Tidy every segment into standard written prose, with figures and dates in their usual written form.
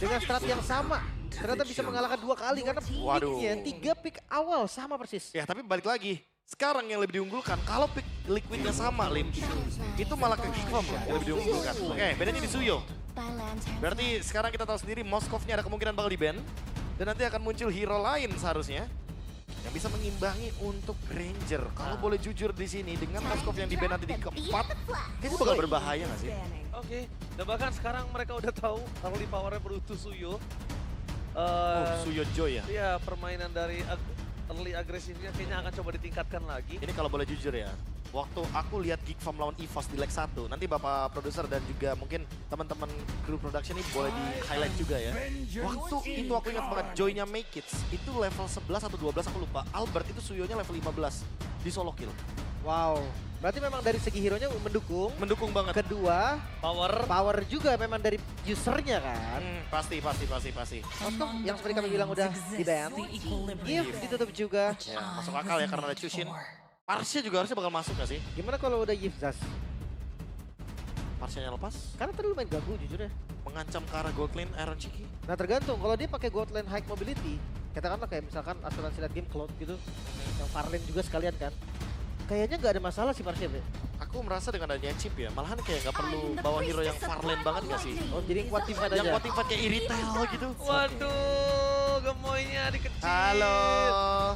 dengan strat yang sama. Ternyata bisa mengalahkan 2 kali karena picknya 3 pick awal sama persis. Ya tapi balik lagi, sekarang yang lebih diunggulkan, kalau pick liquidnya sama Lim, itu malah ke Gigfam loh yang lebih diunggulkan. Oke, bedanya di Suyo. Berarti sekarang kita tahu sendiri Moskovnya ada kemungkinan bakal di-ban. Dan nanti akan muncul hero lain seharusnya yang bisa mengimbangi untuk Ranger. Kalau boleh jujur di sini dengan Moskov yang di-ban nanti di keempat, kayaknya bakal berbahaya nggak sih? Oke, dan bahkan sekarang mereka udah tahu early powernya berutuh Suyo. Suyo Joy ya? Iya, permainan dari early agresifnya kayaknya akan coba ditingkatkan lagi. Ini kalau boleh jujur ya, waktu aku lihat Gigfam lawan EVOS di leg 1, nanti Bapak produser dan juga mungkin teman-teman kru production ini boleh di-highlight juga ya. Waktu itu aku ingat banget, Joy-nya Make It, itu level 11 atau 12 aku lupa. Albert itu Suyonya level 15 di solo kill. Wow, berarti memang dari segi hero-nya mendukung. Mendukung banget. Kedua, Power juga memang dari usernya kan. Pasti. Moskov yang seperti kami bilang udah di-ban. Gift ditutup juga. Ya, masuk akal ya karena ada Chushin. Parsnya juga harusnya bakal masuk gak sih? Gimana kalau udah Gift Zas? Parsnya lepas, Karena tadi lumayan ganggu jujur ya. mengancam ke arah gold lane Iron Chiki. Nah tergantung, kalau dia pakai gold lane high mobility, katakanlah kayak misalkan asuransi late game Cloud gitu, yang far lane juga sekalian kan. Kayaknya nggak ada masalah sih Parsnya, Bre. Aku merasa dengan adanya chip ya, malahan kayak nggak perlu bawa hero yang far lane banget gak sih? Oh jadi yang kuat tim fight aja? Yang kuat tim fight kayak Iritel gitu. Waduh, gemoynya dikecil. Halo.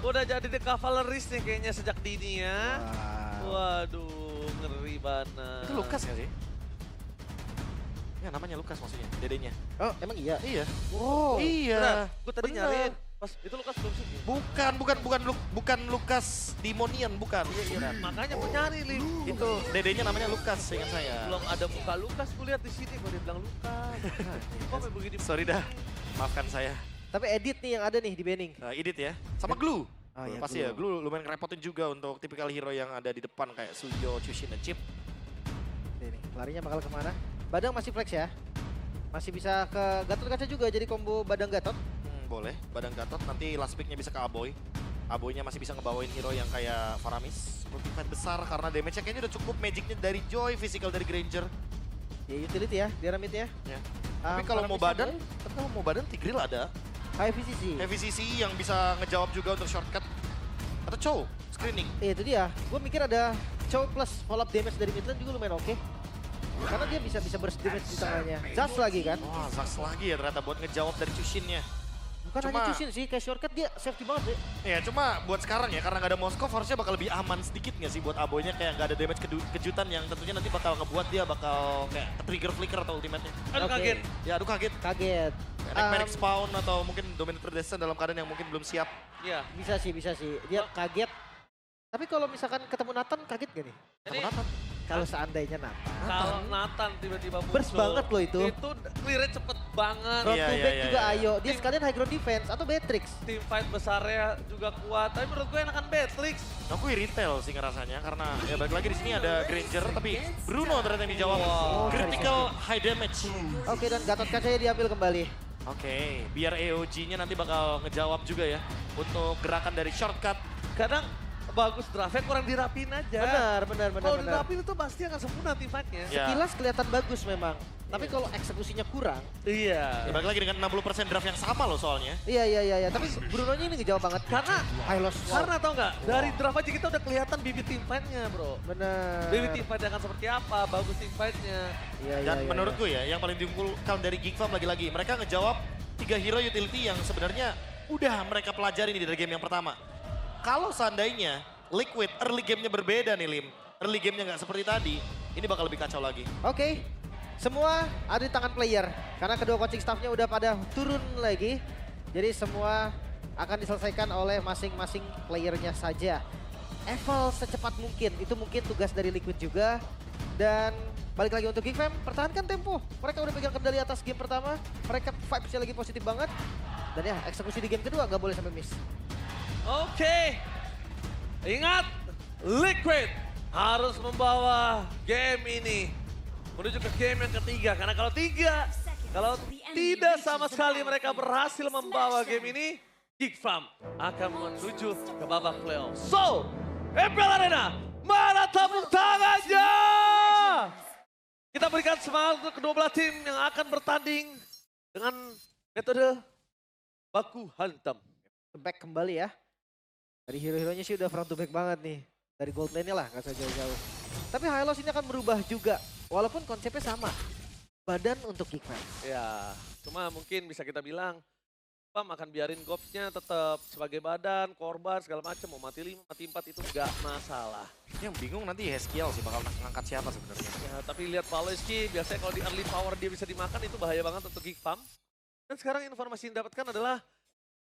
Udah jadi the cavalrys nih kayaknya sejak dini ya. Wow. Waduh, ngeri banget. Itu Lukas gak sih? Ya namanya Lukas maksudnya, dedenya. Oh emang iya? Iya. Wow. Iya. Gue tadi Bener. nyariin, pas itu Lukas belum sih. Bukan Lukas Dimonian, bukan. Iya, makanya gue nyari, Lim. Itu dedenya namanya Lukas, seingat saya. Belum ada muka Lukas, gue lihat di sini, gue dia bilang Lukas. Kok sampai begini? Sorry dah, maafkan saya. Tapi edit nih yang ada nih di banning. Edit ya, sama Glue. Oh, iya, Pasti ya, Glue lumayan ngerepotin juga untuk tipikal hero yang ada di depan kayak Suyo, Chushin, dan Chip. Ini larinya bakal kemana? Badang masih flex ya? Masih bisa ke Gatot Kaca juga jadi combo Badang Gatot. Boleh, Badang Gatot nanti last pick-nya bisa ke Aboy. Aboynya masih bisa ngebawain hero yang kayak Faramis. Multi fight besar karena damage-nya kayaknya udah cukup, magicnya dari Joy, physical dari Granger. Ya utility ya, dia ramit ya. Ya. Tapi kalau mau Faramisnya badan, Tigreal ada. high VCC. Heavy CC yang bisa ngejawab juga untuk shortcut. Atau Chow, screening. Itu dia. Gue mikir ada Chow plus follow up damage dari mid lane juga lumayan oke. Karena dia bisa burst damage di tengahnya. Zas lagi kan? Wah, Zax lagi ya ternyata buat ngejawab dari Chushin-nya. Bukan hanya Chushin sih, kayak shortcut dia safety banget deh. Ya cuma buat sekarang ya, karena nggak ada Moskov harusnya bakal lebih aman sedikit nggak sih buat Aboynya, kayak nggak ada damage kejutan yang tentunya nanti bakal ngebuat dia bakal kayak trigger flicker atau ultimate-nya. Aduh Oke. kaget. Ya aduh kaget. Kaget. Manic spawn atau mungkin Dominator Descent dalam keadaan yang mungkin belum siap. Iya. Bisa sih. Dia kaget. Tapi kalau misalkan ketemu Nathan, kaget gak nih? Jadi Kalau seandainya Nathan. kalau Nathan tiba-tiba muncul. Burst banget loh itu. Itu clear-nya cepet banget. Road Iya, to iya, back iya, juga iya. ayo. Dia sekalian high ground defense atau Beatrix. Team fight besarnya juga kuat. Tapi menurut gue enakan Beatrix. Aku retail sih ngerasanya karena ya balik lagi di sini ada Granger tapi Bruno ternyata yang dijawab. Wow. Critical high damage. Oke dan Gatot Kacanya diambil kembali. Oke, biar AOG-nya nanti bakal ngejawab juga ya untuk gerakan dari shortcut. Kadang bagus draftnya kurang dirapin aja. Benar. Kalau dirapin itu pasti akan sempurna team fight-nya. Ya. Sekilas kelihatan bagus memang. Tapi kalau eksekusinya kurang. Iya. Ya, balik lagi dengan 60% draft yang sama loh soalnya. Iya. Tapi Bruno-nya ini ngejawab banget. Karena high loss. Karena tau nggak, dari draft aja kita udah kelihatan bibit team fight-nya, bro. Benar. Bibit team fight akan seperti apa, bagus team fight-nya. Iya, Dan menurutku ya, yang paling diunggulkan dari Gigfam lagi-lagi, mereka ngejawab 3 hero utility yang sebenarnya udah mereka pelajari nih dari game yang pertama. Kalau seandainya Liquid early game-nya berbeda nih Lim, early game-nya nggak seperti tadi, ini bakal lebih kacau lagi. Oke, semua ada di tangan player. Karena kedua coaching staffnya udah pada turun lagi. Jadi semua akan diselesaikan oleh masing-masing playernya saja. Eval secepat mungkin, itu mungkin tugas dari Liquid juga. Dan balik lagi untuk Gigfam, pertahankan tempo. Mereka udah pegang kendali atas game pertama. Mereka vibes-nya lagi positif banget. Dan ya, eksekusi di game kedua nggak boleh sampai miss. Oke. Ingat, Liquid harus membawa game ini menuju ke game yang ketiga. Karena kalau tidak sama sekali mereka berhasil membawa game ini, Gigfam akan menuju ke babak playoff. So, MPL Arena, mana tepuk tangannya? Kita berikan semangat untuk kedua belah tim yang akan bertanding dengan Metode baku hantam. Back kembali ya. Dari hero-heronya sih udah front to back banget nih. Dari gold lane-nya lah, gak usah jauh-jauh. Tapi Hylos ini akan berubah juga. Walaupun konsepnya sama. Badan untuk Geekfam. Ya, cuma mungkin bisa kita bilang Pam akan biarin Gobs-nya tetap sebagai badan, korban, segala macam. Mau mati 5, mati 4 itu nggak masalah. Yang bingung nanti Heskiel sih bakal ngangkat siapa sebenarnya. Ya, tapi lihat Paloski, biasanya kalau di early power dia bisa dimakan, itu bahaya banget untuk Geek Farm. Dan sekarang informasi yang didapatkan adalah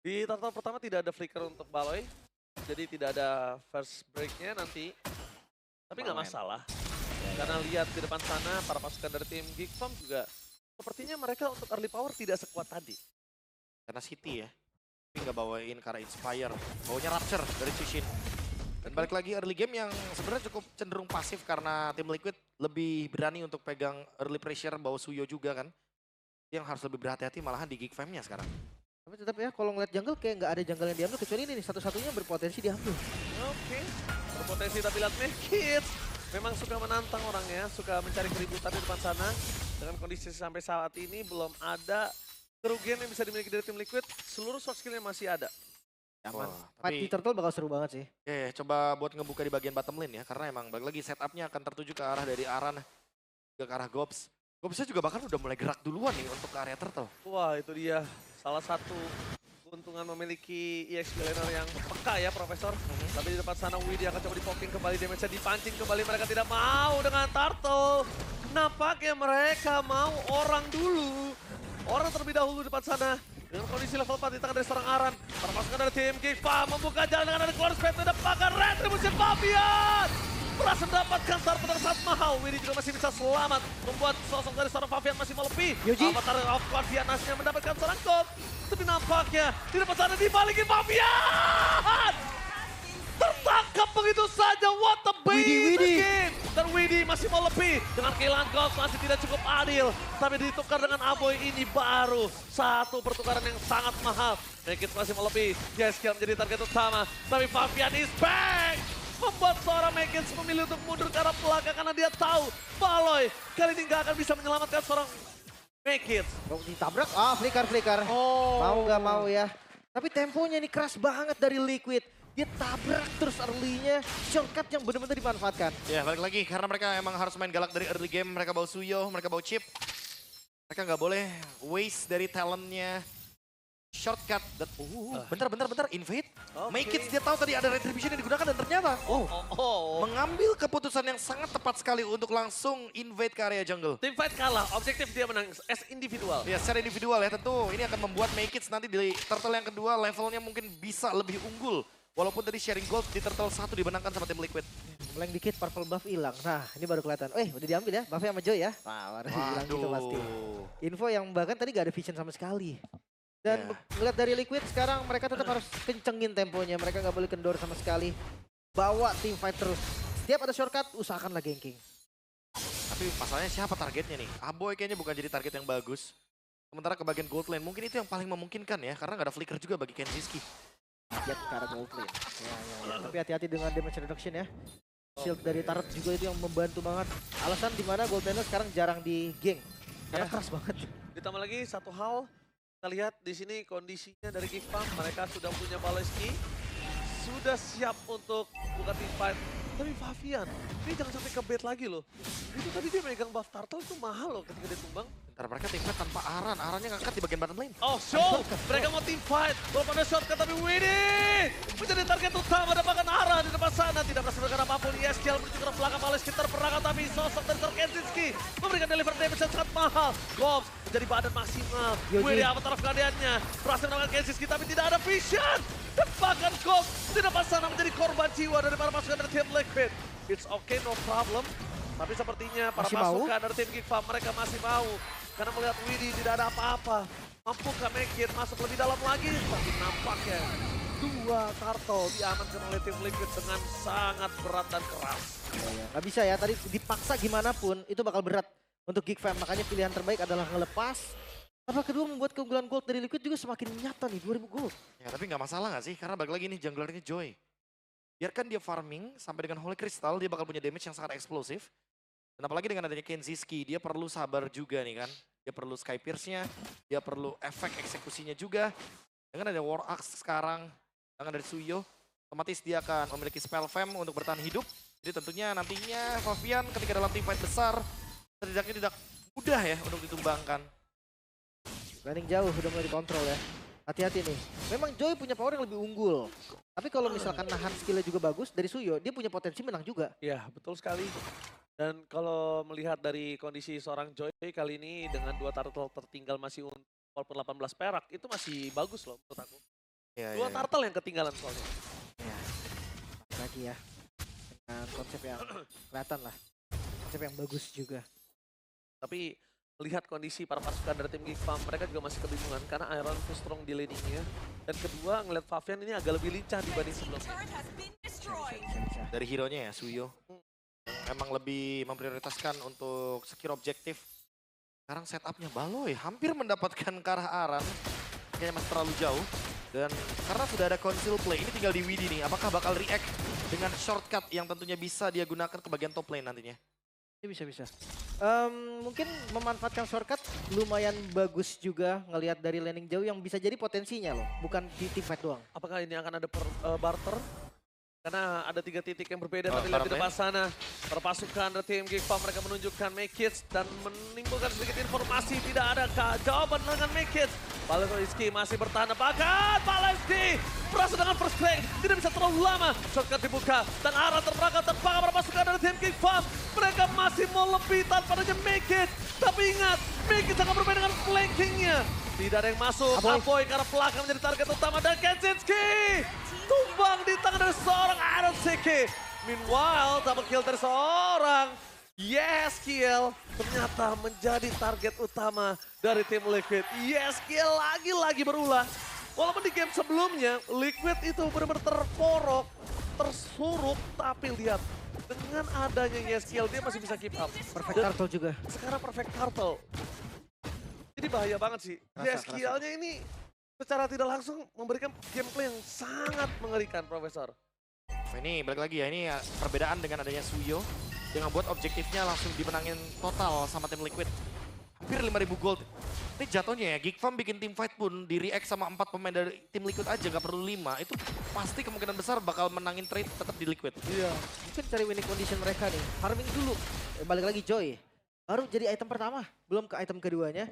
di turtle pertama tidak ada flicker untuk Baloy. Jadi tidak ada first break-nya nanti. Tapi nggak masalah. Karena lihat di depan sana, para pasukan dari tim Geek Farm juga sepertinya mereka untuk early power tidak sekuat tadi. Karena City ya. Tapi nggak bawain karena Inspire. Bawanya Rapture dari Chishin. Dan balik lagi early game yang sebenarnya cukup cenderung pasif karena tim Liquid lebih berani untuk pegang early pressure bawa Suyo juga kan. Yang harus lebih berhati-hati malahan di Geek Fam-nya sekarang. Tapi tetap ya, kalau ngeliat jungle kayak nggak ada jungle yang diambil. Kecuali ini nih, satu-satunya berpotensi diambil. Oke, berpotensi tapi lihat Kids memang suka menantang orangnya, suka mencari keributan di depan sana. Dengan kondisi sampai saat ini belum ada kerugian yang bisa dimiliki dari tim Liquid, seluruh soft skill-nya masih ada. Aman. Wah, Fight di tapi turtle bakal seru banget sih. ya, coba buat ngebuka di bagian bottom lane ya. Karena emang balik lagi setupnya akan tertuju ke arah dari Aran ke arah Gobs. Gobsnya juga bahkan udah mulai gerak duluan nih untuk ke area turtle. Wah, itu dia salah satu keuntungan memiliki EXP laner yang peka ya, Profesor. Tapi di depan sana Widi akan coba di-poking kembali, damage-nya dipancing kembali. Mereka tidak mau dengan Turtle. Nampaknya mereka mau orang dulu. Orang terlebih dahulu di depan sana. Dengan kondisi level 4 di tangan dari seorang Aran. Para pasukan dari tim Giva membuka jalan dengan ada keluar spek. Ada pakai Retribution Fabian. Berhasil mendapatkan star pada saat mahal. Widi juga masih bisa selamat. Membuat sosok dari seorang Fabian masih melebihi. Yoji. Avatar of Fabian nasnya mendapatkan seorang gold. Tapi nampaknya di depan sana dibalikin Fabian. Tertangkap begitu saja. What a bait game. Dan Widi masih mau lebih. Dengan kehilangan gold masih tidak cukup adil. Tapi ditukar dengan Aboy ini baru satu pertukaran yang sangat mahal. Nekit masih mau lebih. Jeskiel menjadi target utama. Tapi Fabian is back. Membuat seorang Megans memilih untuk mundur ke arah belakang karena dia tahu Baloy kali ini nggak akan bisa menyelamatkan seorang Megans. Oh, ditabrak, flicker. Mau nggak mau ya. Tapi temponya ini keras banget dari Liquid. Dia tabrak terus early-nya, shortcut yang benar-benar dimanfaatkan. Ya balik lagi karena mereka emang harus main galak dari early game. Mereka bawa Suyo, mereka bawa Chip. Mereka nggak boleh waste dari talentnya. Shortcut. Dan, bentar, invade. Make it, dia tahu tadi ada retribution yang digunakan dan ternyata mengambil keputusan yang sangat tepat sekali untuk langsung invade ke area jungle. Tim fight kalah, objektif dia menang as individual. Ya secara individual ya tentu ini akan membuat Make it nanti di turtle yang kedua levelnya mungkin bisa lebih unggul. Walaupun tadi sharing gold di turtle 1 dimenangkan sama tim Liquid. Meleng dikit purple buff hilang. Nah ini baru kelihatan. Udah diambil ya, buffnya sama Joy ya. Wah, baru hilang gitu pasti. Info yang bahkan tadi gak ada vision sama sekali. Dan ngeliat dari Liquid sekarang mereka tetap harus kencengin temponya. Mereka nggak boleh kendor sama sekali. Bawa tim fight terus. Setiap ada shortcut, usahakanlah ganking. Tapi masalahnya siapa targetnya nih? Aboy kayaknya bukan jadi target yang bagus. Sementara ke bagian gold lane, mungkin itu yang paling memungkinkan ya. Karena nggak ada flicker juga bagi Kenziski. Lihat ke arah gold lane. Ya. Tapi hati-hati dengan damage reduction ya. Shield dari turret juga itu yang membantu banget. Alasan dimana gold lane sekarang jarang di gank. Karena keras banget. Ditambah lagi satu hal, kita lihat di sini kondisinya dari Geek Farm, mereka sudah punya Baloski, sudah siap untuk buka team fight. Tapi Fabian, ini jangan sampai ke bait lagi loh. Itu tadi dia megang buff turtle itu mahal loh ketika dia tumbang. Bentar mereka tim fight tanpa Aran, Arannya ngangkat di bagian bottom lane. Oh show, mereka mau team fight. Walaupun ada shortcut tapi Widi menjadi target utama, dapatkan arah di depan sana. Tidak berhasil melakukan apapun, ESKL menuju ke belakang Baloski terperangkap tapi sosok dari Kenzinski memberikan deliver damage yang sangat mahal. Gobs menjadi badan maksimal. Widi avatar keadaannya berhasil melakukan Kenzinski tapi tidak ada vision. Dan bahkan Gobs di depan sana menjadi korban jiwa dari para pasukan dari tim Liquid. It's okay, no problem. Tapi sepertinya para pasukan dari tim Geek Farm mereka masih mau. Karena melihat Widi tidak ada apa-apa. Mampukah Megit masuk lebih dalam lagi? Tapi nampaknya dua turtle diamankan oleh tim Liquid dengan sangat berat dan keras. Nggak bisa ya, tadi dipaksa gimana pun itu bakal berat untuk Geek Fam. Makanya pilihan terbaik adalah ngelepas. Level kedua membuat keunggulan gold dari Liquid juga semakin nyata nih, 2000 gold. Ya tapi nggak masalah nggak sih? Karena balik lagi nih junglernya Joy. Biarkan dia farming sampai dengan Holy Crystal, dia bakal punya damage yang sangat eksplosif. Dan apalagi dengan adanya Kenziski, dia perlu sabar juga nih kan. Dia perlu Sky Pierce-nya, dia perlu efek eksekusinya juga. Dengan ada War Axe sekarang, dengan dari Suyo, otomatis dia akan memiliki spell fam untuk bertahan hidup. Jadi tentunya nantinya Favian ketika dalam teamfight besar, setidaknya tidak mudah ya untuk ditumbangkan. Landing jauh udah mulai dikontrol ya. Hati-hati nih. Memang Joy punya power yang lebih unggul. Tapi kalau misalkan nahan skillnya juga bagus dari Suyo, dia punya potensi menang juga. Ya, betul sekali. Dan kalau melihat dari kondisi seorang Joy kali ini dengan 2 turtle tertinggal masih walaupun 18 perak, itu masih bagus loh menurut aku. Ya, 2 turtle yang ketinggalan soalnya. Ya, lagi ya. Dengan konsep yang kelihatan lah. Konsep yang bagus juga. Tapi melihat kondisi para pasukan dari tim Geek Farm, mereka juga masih kebingungan karena Iron too strong di laningnya. Dan kedua, ngeliat Favian ini agak lebih lincah dibanding sebelumnya. Bisa. dari hero-nya ya, Suyo. Emang lebih memprioritaskan untuk secure objektif. Sekarang setupnya Baloy hampir mendapatkan ke arah Aran. Kayaknya masih terlalu jauh. Dan karena sudah ada conceal play, ini tinggal di Widi nih. Apakah bakal react dengan shortcut yang tentunya bisa dia gunakan ke bagian top lane nantinya? Ini bisa. Mungkin memanfaatkan shortcut lumayan bagus juga ngelihat dari landing jauh yang bisa jadi potensinya loh. Bukan di team fight doang. Apakah ini akan ada barter? Karena ada 3 titik yang berbeda, Oh, tapi lihat di barter. depan sana. Perpasukan dari tim Geek Farm mereka menunjukkan Make-It dan menimbulkan sedikit informasi. Tidak ada jawaban dengan Make-It. Balaiski masih bertahan, bahkan Balaiski berhasil dengan first strike. Tidak bisa terlalu lama, shortcut dibuka. Dan arah terperangkap terpakai perpasukan dari tim Geek Farm. Mereka masih mau lebih tanpa adanya Make-It. Tapi ingat, Make-It sangat berbeda dengan flankingnya. Tidak ada yang masuk, Aboy karena pelakang menjadi target utama dan Kenzinski tumbang di tangan dari seorang Iron Siki. Meanwhile, double kill dari seorang Yeskiel ternyata menjadi target utama dari tim Liquid. Yeskiel lagi-lagi berulah. Walaupun di game sebelumnya, Liquid itu benar-benar terporok, tersuruk, tapi lihat dengan adanya Yeskiel dia masih bisa keep up. Perfect turtle juga. Sekarang perfect turtle. Jadi bahaya banget sih. Yeskielnya ini secara tidak langsung memberikan gameplay yang sangat mengerikan, Profesor. Ini balik lagi ya, ini perbedaan dengan adanya Suyo. Yang membuat objektifnya langsung dimenangin total sama tim Liquid. Hampir 5.000 gold. Ini jatuhnya ya, Geek Farm bikin team fight pun di react sama 4 pemain dari tim Liquid aja, gak perlu 5. Itu pasti kemungkinan besar bakal menangin trade tetap di Liquid. Iya. Mungkin cari winning condition mereka nih. Farming dulu. Balik lagi Joy. Baru jadi item pertama, belum ke item keduanya.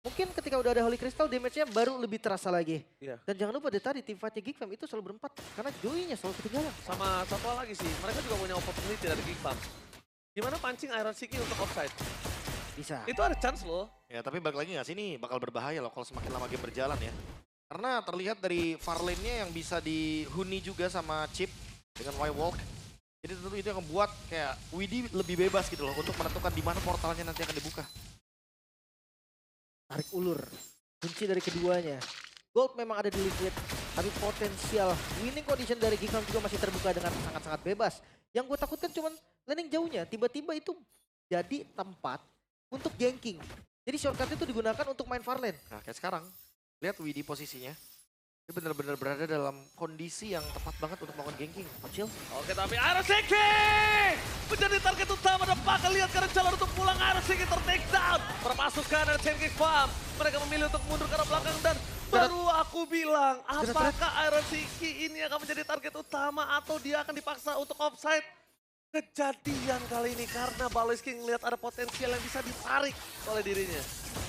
Mungkin ketika udah ada Holy Crystal, damage-nya baru lebih terasa lagi. Iya. Dan jangan lupa dari tadi tim fight-nya Geek Farm itu selalu berempat. Karena Joy-nya selalu ketinggalan. Sama satu hal lagi sih, mereka juga punya opportunity dari Geek Farm. Gimana pancing Iron Siki untuk offside? Bisa. Itu ada chance loh. Ya tapi balik lagi gak sih, ini bakal berbahaya loh kalau semakin lama game berjalan ya. Karena terlihat dari far lane-nya yang bisa dihuni juga sama Chip dengan Y-Walk. Jadi tentu itu yang membuat kayak Widi lebih bebas gitu loh untuk menentukan di mana portalnya nanti akan dibuka. Tarik ulur. Kunci dari keduanya. Gold memang ada di Liquid, tapi potensial winning condition dari Geek Farm juga masih terbuka dengan sangat-sangat bebas. Yang gue takutkan cuman landing jauhnya. Tiba-tiba itu jadi tempat untuk ganking. Jadi shortcut itu digunakan untuk main far lane. Nah kayak sekarang, lihat Widi posisinya. Dia benar-benar berada dalam kondisi yang tepat banget untuk melakukan ganking. Kecil. Oke, tapi Iron Siki menjadi target utama dan bakal lihat karena jalan untuk pulang. Iron Siki ter-take down. Perpasukan dari tim Geek Farm. Mereka memilih untuk mundur ke arah belakang dan baru aku bilang, apakah Iron Siki ini akan menjadi target utama atau dia akan dipaksa untuk offside? Kejadian kali ini karena Balaiski ngelihat ada potensial yang bisa ditarik oleh dirinya.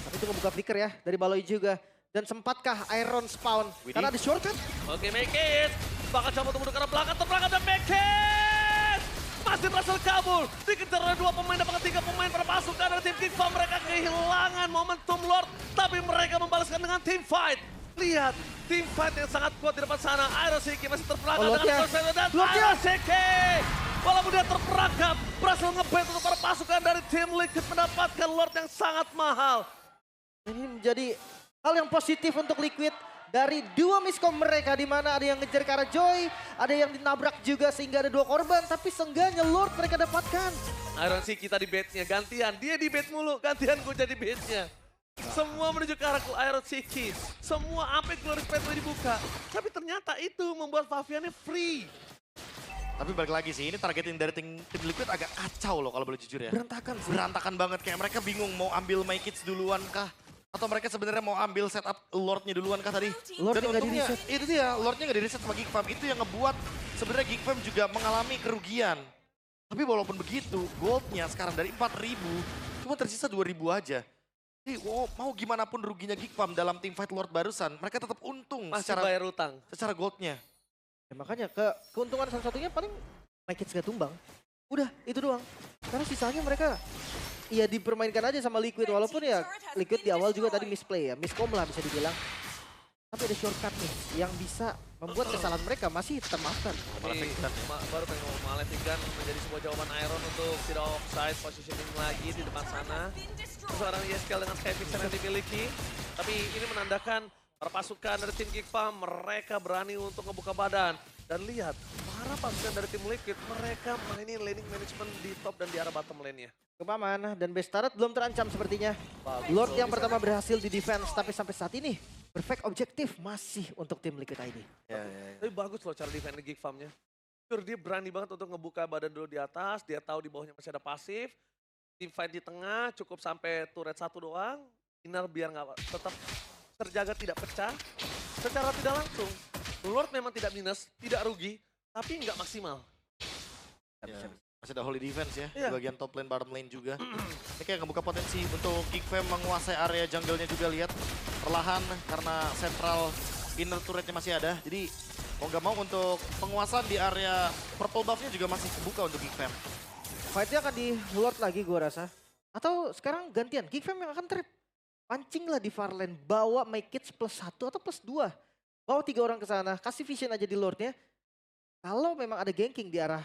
Tapi itu ngebuka flicker ya dari Baloy juga. Dan sempatkah Iron spawn? Widih. Karena ada shortcut. Oke, Make-It bakal coba untuk mundur ke arah belakang, terperangkap dan Make-It masih berhasil kabur. Dikejar oleh 2 pemain dan 3 pemain perpasukan dari tim Geek Farm. Mereka kehilangan momentum Lord, tapi mereka membalaskan dengan team fight. Lihat, team fight yang sangat kuat di depan sana. Iron Siki masih terperangkap dengan Tornado dan Iron Siki. Walaupun dia terperangkap, berhasil nge-bait untuk para pasukan dari tim Liquid mendapatkan Lord yang sangat mahal. Ini menjadi hal yang positif untuk Liquid dari 2 miskom mereka, di mana ada yang ngejar ke arah Joy, ada yang dinabrak juga sehingga ada 2 korban, tapi seenggaknya Lord mereka dapatkan. Iron Siki tadi baitnya gantian, dia di bait mulu, gantian gue jadi baitnya. Semua menuju ke arah Iron Siki, semua sampai Glorious Pathway dibuka, tapi ternyata itu membuat Faviannya free. Tapi balik lagi sih, ini targeting dari tim Liquid agak kacau loh kalau boleh jujur ya. Berantakan sih. Berantakan banget, kayak mereka bingung mau ambil My Kids duluan kah? Atau mereka sebenarnya mau ambil setup Lord-nya duluan kah tadi? Lord-nya Dan nggak untungnya, di-reset. itu dia, Lord-nya nggak di-reset sama Geek Farm. Itu yang ngebuat sebenarnya Geek Farm juga mengalami kerugian. Tapi walaupun begitu, gold-nya sekarang dari 4.000, cuma tersisa 2.000 aja. Jadi mau gimana pun ruginya Geek Farm dalam teamfight Lord barusan, mereka tetap untung Masih bayar utang. secara gold-nya. Ya, makanya keuntungan salah satunya paling My Kids gak tumbang. Udah, itu doang. Karena sisanya mereka ya dipermainkan aja sama Liquid. Walaupun ya Liquid di awal juga tadi misplay ya. Miscom lah bisa dibilang. Tapi ada shortcut nih yang bisa membuat kesalahan mereka masih termaafkan. Baru pengen ngomong Malefic Gun menjadi sebuah jawaban Iron untuk tidak offside, positioning lagi di depan sana. Seorang Yeskel dengan Skyfixer yang dimiliki. Tapi ini menandakan para pasukan dari tim Geek Farm mereka berani untuk ngebuka badan. Dan lihat, para pasukan dari tim Liquid mereka mainin laning management di top dan di arah bottom lane-nya. Kepaman dan Bestaret belum terancam sepertinya. Bagus. Lord yang pertama berhasil di defense, tapi sampai saat ini perfect objektif masih untuk tim Liquid ID. Ya. Tapi bagus loh cara defend Geek Farm-nya. Jujur dia berani banget untuk ngebuka badan dulu di atas, dia tahu di bawahnya masih ada pasif. Team fight di tengah cukup sampai turret 1 doang. Inner biar nggak tetap terjaga tidak pecah. Secara tidak langsung, Lord memang tidak minus, tidak rugi, tapi nggak maksimal. Ya. Masih ada holy defense ya, Iya. di bagian top lane, bottom lane juga. Ini kayak ngebuka potensi untuk Geek Fam menguasai area jungle-nya juga, lihat. Perlahan karena central inner turret-nya masih ada. Jadi mau nggak mau untuk penguasaan di area purple buff-nya juga masih kebuka untuk Geek Fam. Fight-nya akan di Lord lagi gua rasa. Atau sekarang gantian, Geek Fam yang akan trip. Pancing lah di far lane, bawa My Kids +1 atau +2. Bawa 3 orang ke sana, kasih vision aja di Lordnya. Kalau memang ada ganking di arah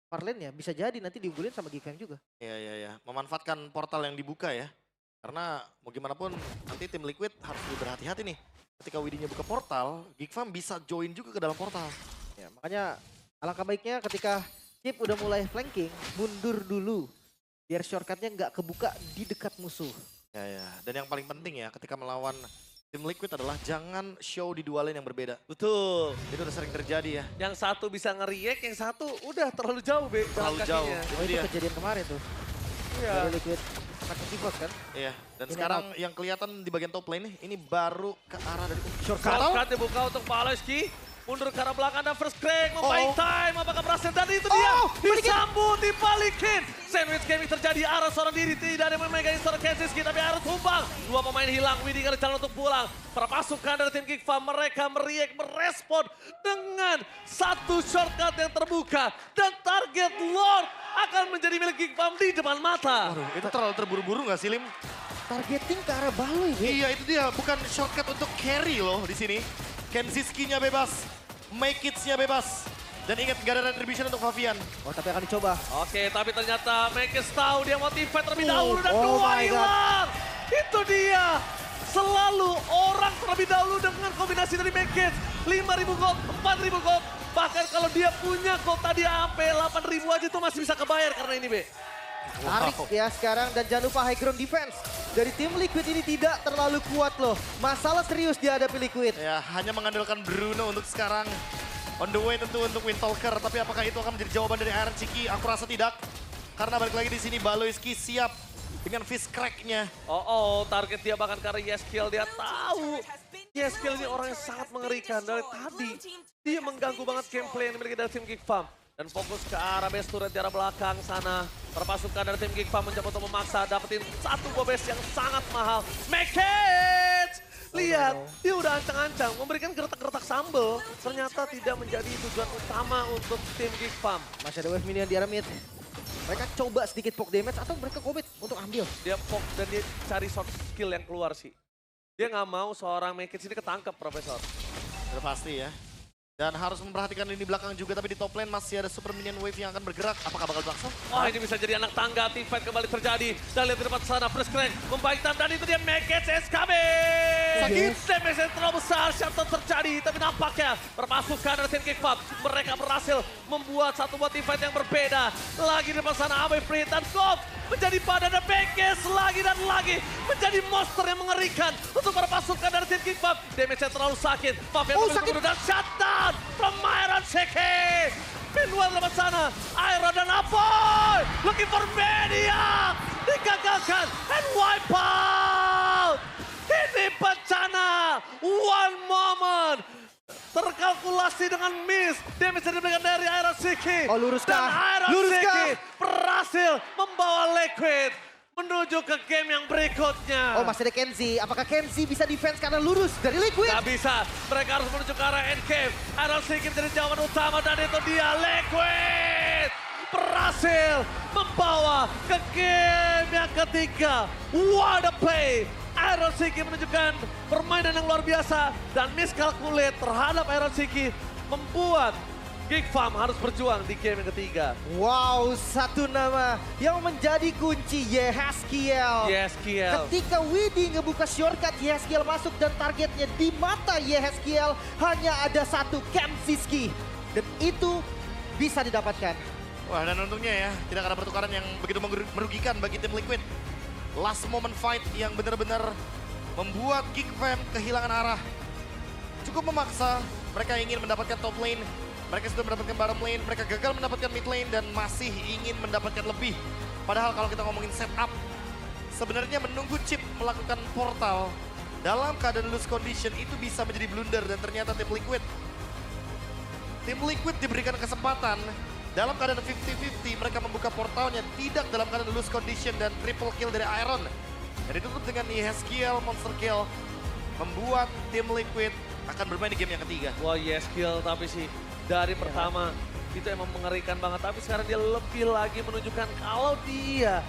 far lane-nya, bisa jadi nanti diunggulin sama Geek Fam juga. Iya. Memanfaatkan portal yang dibuka ya. Karena mau gimana pun nanti tim Liquid harus lebih berhati-hati nih. Ketika Widinya buka portal, Geek Fam bisa join juga ke dalam portal. Ya, makanya alangkah baiknya ketika Chip udah mulai flanking, mundur dulu. Biar shortcutnya nggak kebuka di dekat musuh. Ya. Dan yang paling penting ya ketika melawan tim Liquid adalah jangan show di dua lane yang berbeda. Betul. Itu udah sering terjadi ya. Yang satu bisa nge-react, yang satu udah terlalu jauh jalan Terlalu jauh. kakinya. Oh, Itu itu dia. kejadian kemarin tuh. Iya. Dari Liquid pakai Tivos kan. Iya. Dan Ini sekarang yang kelihatan di bagian top lane nih, ini baru ke arah dari Shortcut. Shortcut dibuka untuk Paleski. Mundur ke arah belakang dan first crack. Oh. Membaik time. Apakah berhasil? Dan itu dia. Disambut, dibalikin. Sandwich gaming terjadi. Arah seorang diri. Tidak ada yang memegang seorang Kensiski. Tapi harus tumbang. 2 pemain hilang. Widhi ada jalan untuk pulang. Para pasukan dari tim Geek Farm. Mereka meriak, merespon. Dengan satu shortcut yang terbuka. Dan target Lord akan menjadi milik Geek Farm di depan mata. Waduh, itu terlalu terburu-buru gak sih, Lim? Targeting ke arah Baloy, Be. Iya, itu dia. Bukan shortcut untuk carry loh di sini. Kensiski-nya bebas. Make Kids-nya bebas. Dan ingat, gak ada retribution untuk Favian. Oh, tapi akan dicoba. Oke, tapi ternyata Mekis tahu dia mau teamfight terlebih dahulu dan Oh 2 my God. hilang. Itu dia. Selalu orang terlebih dahulu dengan kombinasi dari Mekis. 5.000 gold, 4.000 gold. Bahkan kalau dia punya gold tadi sampai 8.000 aja itu masih bisa kebayar karena ini, Be. Tarik ya sekarang dan jangan lupa high ground defense. Dari tim Liquid ini tidak terlalu kuat loh. Masalah serius dihadapi Liquid. Ya, hanya mengandalkan Bruno untuk sekarang. On the way tentu untuk Windtalker. Tapi apakah itu akan menjadi jawaban dari Iron Chiki? Aku rasa tidak. Karena balik lagi di sini Baloyski siap dengan fist crack-nya. Oh, target dia bahkan karena Yeskiel. Dia tahu Yeskiel ini orang yang sangat mengerikan. Dari tadi dia mengganggu banget gameplay yang dimiliki dari tim Geek Farm. Dan fokus ke arah base turret di arah belakang sana. Para pasukan dari tim Geek Farm mencoba untuk memaksa dapetin satu buah base yang sangat mahal. Make it! Lihat, dia udah ancang-ancang memberikan gertak-gertak sambal. Ternyata tidak menjadi tujuan utama untuk tim Geek Farm. Masih ada wave minion di arah mid. Mereka coba sedikit poke damage atau mereka commit untuk ambil. Dia pop dan dia cari short skill yang keluar sih. Dia nggak mau seorang Make it sini ketangkep, Profesor. Sudah pasti ya. Dan harus memperhatikan lini belakang juga, tapi di top lane masih ada super minion wave yang akan bergerak. Apakah bakal berlangsung? Wah, ini bisa jadi anak tangga. Team fight kembali terjadi. Dan lihat di depan sana, first crack, membaik time. Dan itu dia Make it SKB. Sakit, damage yang terlalu besar, shutdown terjadi. Tapi nampaknya perpasukan dari tim Geek Farm, mereka berhasil membuat satu buah team fight yang berbeda. Lagi di depan sana, Abe Free dan Gold menjadi badan dan Bekes lagi dan lagi. Menjadi monster yang mengerikan untuk para pasukan dari tim Geek Farm. Damage yang terlalu sakit. Fabian sakit. dan shutdown from Iron Chiki. Pinwan lewat sana. Iron dan Apoy. Looking for Media. Digagalkan. And wipe out. Ini bencana. One moment. Terkalkulasi dengan miss. Damage yang diberikan dari Iron Siki. Oh, lurus Dan kah? Iron Lurus Siki kah? berhasil membawa Liquid menuju ke game yang berikutnya. Oh, masih ada Kenzie. Apakah Kenzie bisa defense karena lurus dari Liquid? Gak bisa. Mereka harus menuju ke arah endgame. Iron Siki menjadi jawaban utama dan itu dia Liquid. Berhasil membawa ke game yang ketiga. What a play. Iron Siki menunjukkan permainan yang luar biasa dan miscalculate terhadap Iron Siki membuat Geek Farm harus berjuang di game yang ketiga. Wow, satu nama yang menjadi kunci Yehezkiel. Yes, Kiel. Ketika Widi ngebuka shortcut, Yehezkiel masuk dan targetnya di mata Yehezkiel hanya ada satu, Kemsiski. Dan itu bisa didapatkan. Wah, dan untungnya ya, tidak ada pertukaran yang begitu merugikan bagi tim Liquid. Last moment fight yang benar-benar membuat Geek Fam kehilangan arah. Cukup memaksa, mereka ingin mendapatkan top lane. Mereka sudah mendapatkan bottom lane, mereka gagal mendapatkan mid lane dan masih ingin mendapatkan lebih. Padahal kalau kita ngomongin setup, sebenarnya menunggu Chip melakukan portal dalam keadaan loose condition itu bisa menjadi blunder dan ternyata tim Liquid diberikan kesempatan dalam keadaan 50-50 mereka membuka portalnya tidak dalam keadaan loose condition dan triple kill dari Iron. Dan ditutup dengan Yehezkiel monster kill membuat tim Liquid akan bermain di game yang ketiga. Wah, yes, Kiel, tapi sih dari pertama itu emang mengerikan banget. Tapi sekarang dia lebih lagi menunjukkan kalau dia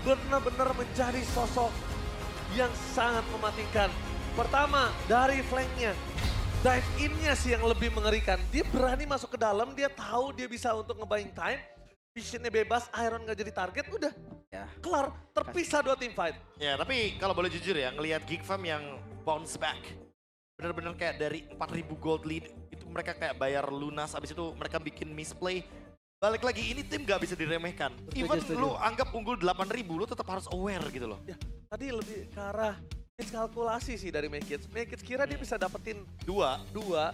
benar-benar menjadi sosok yang sangat mematikan. Pertama, dari flanknya. Dive in-nya sih yang lebih mengerikan. Dia berani masuk ke dalam, dia tahu dia bisa untuk nge-buying time. Visionnya bebas, Iron nggak jadi target, udah. Ya. Kelar, terpisah dua tim fight. Ya, tapi kalau boleh jujur ya, ngelihat Geek Fam yang bounce back. Bener-bener kayak dari 4.000 gold lead, itu mereka kayak bayar lunas, abis itu mereka bikin misplay. Balik lagi, ini tim gak bisa diremehkan. Even lu anggap unggul 8.000, lu tetap harus aware gitu loh. Ya, tadi lebih ke arah miskalkulasi sih dari Mekits. Mekits kira dia bisa dapetin Dua.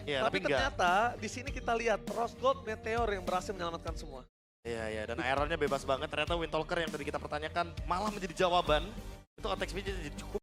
Ya, tapi tapi enggak. ternyata di sini kita lihat Rose Gold Meteor yang berhasil menyelamatkan semua. Iya, dan Ironnya bebas banget. Ternyata Windtalker yang tadi kita pertanyakan malah menjadi jawaban. Itu attack speed jadi cukup